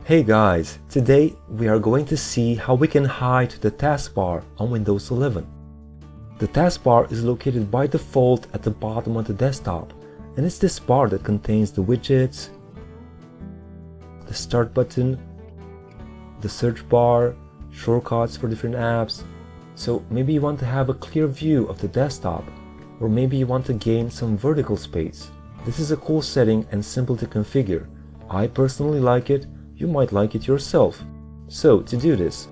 Hey guys, today we are going to see how we can hide the taskbar on Windows 11. The taskbar is located by default at the bottom of the desktop, and it's this bar that contains the widgets, the start button, the search bar, shortcuts for different apps. So maybe you want to have a clear view of the desktop, or maybe you want to gain some vertical space. This is a cool setting and simple to configure. I personally like it. You might like it yourself. So to do this,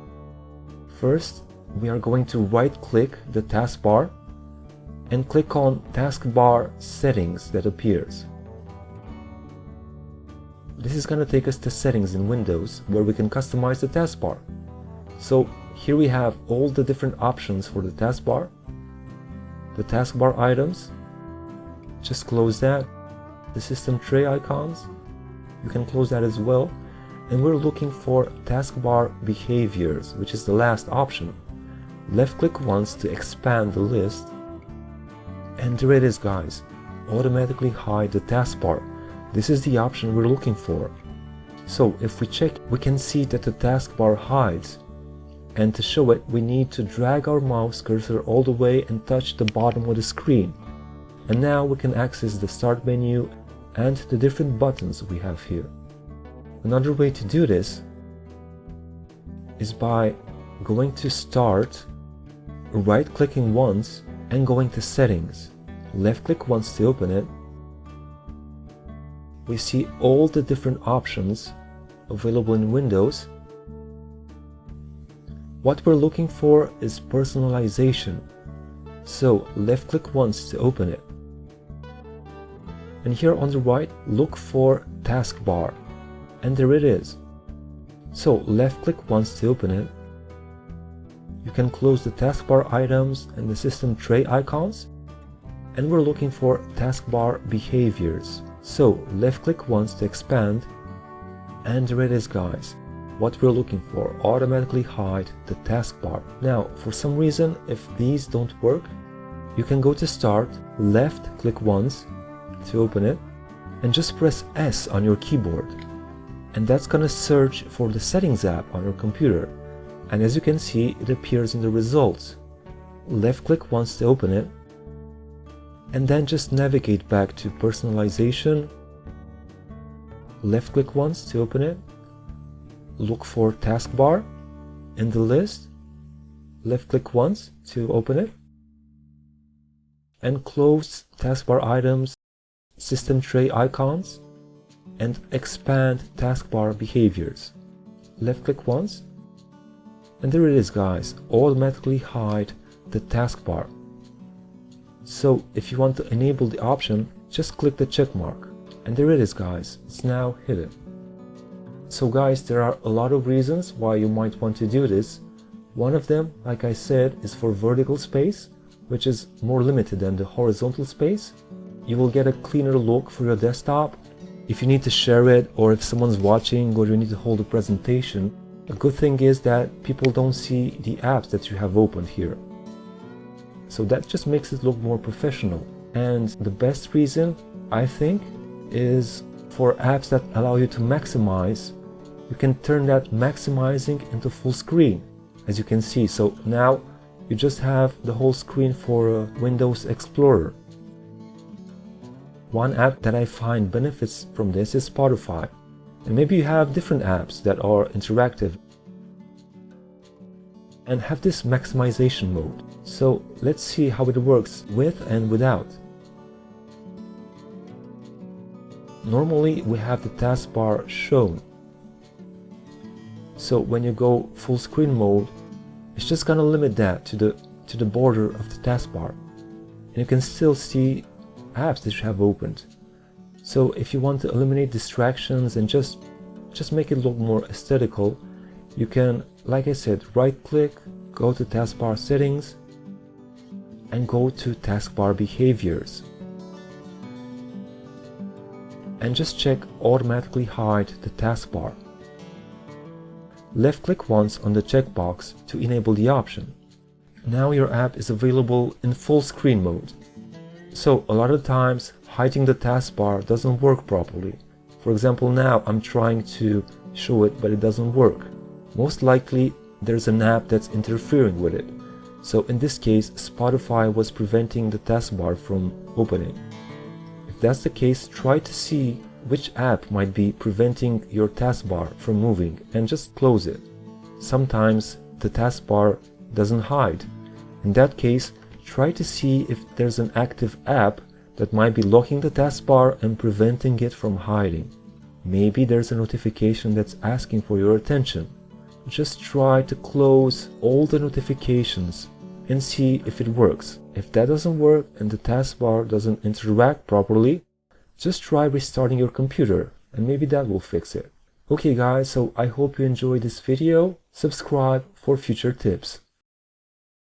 first we are going to right-click the taskbar and click on Taskbar Settings that appears. This is going to take us to Settings in Windows, where we can customize the taskbar. So here we have all the different options for the taskbar. The taskbar items, just close that. The system tray icons, you can close that as well. And we're looking for taskbar behaviors, which is the last option. Left click once to expand the list, and there it is, guys. Automatically hide the taskbar. This is the option we're looking for. So if we check, we can see that the taskbar hides, and to show it we need to drag our mouse cursor all the way and touch the bottom of the screen. And now we can access the start menu and the different buttons we have here. Another way to do this is by going to Start, right-clicking once and going to Settings. Left-click once to open it. We see all the different options available in Windows. What we're looking for is personalization. So left-click once to open it. And here on the right, look for Taskbar. And there it is. So left click once to open it. You can close the taskbar items and the system tray icons. And we're looking for taskbar behaviors. So left click once to expand. And there it is, guys. What we're looking for, automatically hide the taskbar. Now, for some reason, if these don't work, you can go to Start, left click once to open it, and just press S on your keyboard. And that's gonna search for the Settings app on your computer. And as you can see, it appears in the results. Left click once to open it, and then just navigate back to Personalization. Left click once to open it. Look for Taskbar in the list. Left click once to open it. And close taskbar items, system tray icons, and expand taskbar behaviors. Left click once, and there it is, guys. Automatically hide the taskbar. So if you want to enable the option, just click the check mark, and there it is, guys. It's now hidden. So guys, there are a lot of reasons why you might want to do this. One of them, like I said, is for vertical space, which is more limited than the horizontal space. You will get a cleaner look for your desktop. If you need to share it, or if someone's watching, or you need to hold a presentation, a good thing is that people don't see the apps that you have opened here. So that just makes it look more professional. And the best reason, I think, is for apps that allow you to maximize. You can turn that maximizing into full screen, as you can see. So now you just have the whole screen for Windows Explorer. One app that I find benefits from this is Spotify. And maybe you have different apps that are interactive and have this maximization mode. So let's see how it works with and without. Normally we have the taskbar shown. So when you go full screen mode, it's just gonna limit that to the border of the taskbar. And you can still see apps that you have opened. So if you want to eliminate distractions and just make it look more aesthetical, you can, like I said, right click, go to taskbar settings, and go to taskbar behaviors. And just check automatically hide the taskbar. Left click once on the checkbox to enable the option. Now your app is available in full screen mode. So a lot of times hiding the taskbar doesn't work properly. For example, now I'm trying to show it, but it doesn't work. Most likely there's an app that's interfering with it. So in this case, Spotify was preventing the taskbar from opening. If that's the case, try to see which app might be preventing your taskbar from moving and just close it. Sometimes the taskbar doesn't hide. In that case, try to see if there's an active app that might be locking the taskbar and preventing it from hiding. Maybe there's a notification that's asking for your attention. Just try to close all the notifications and see if it works. If that doesn't work and the taskbar doesn't interact properly, just try restarting your computer and maybe that will fix it. Okay guys, so I hope you enjoyed this video. Subscribe for future tips.